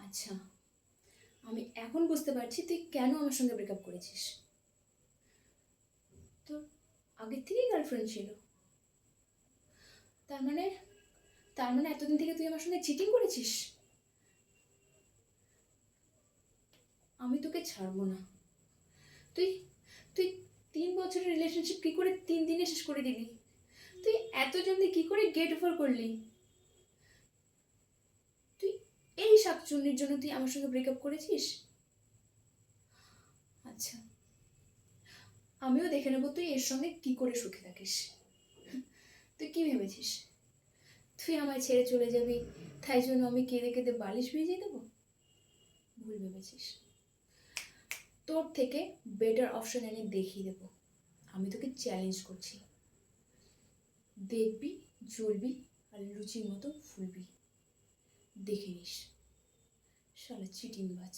আচ্ছা, আমি এখন বুঝতে পারছি তুই কেন আমার সঙ্গে ব্রেকআপ করেছিস। তোর আগের থেকেই গার্লফ্রেন্ড ছিল। তার মানে তার মানে এতদিন থেকে তুই আমার সঙ্গে চিটিং করেছিস। আমি তোকে ছাড়বো না। তুই তুই 3 বছরের রিলেশনশিপ কি করে 3 দিনে শেষ করে দিলি? তুই এত জলদি কি করে গেট ওভার করলি? তুই এই শাকচুন্নির জন্য তুই আমার সঙ্গে ব্রেকআপ করেছিস? আচ্ছা, আমিও দেখে নেবো তুই এর সঙ্গে কি করে সুখে থাকিস। তুই কি ভেবেছিস তুই আমায় ছেড়ে চলে যাবি, তাই জন্য আমি কেঁদে কেঁদে বালিশ ভিজিয়ে দেবো? ভুল ভেবেছিস। তোর থেকে বেটার অপশন এনে দেখিয়ে দেবো। আমি তোকে চ্যালেঞ্জ করছি, দেখবি, জ্বলবি আর লুচির মতো ফুলবি। দেখে নিস, শালা চিটিংবাজ।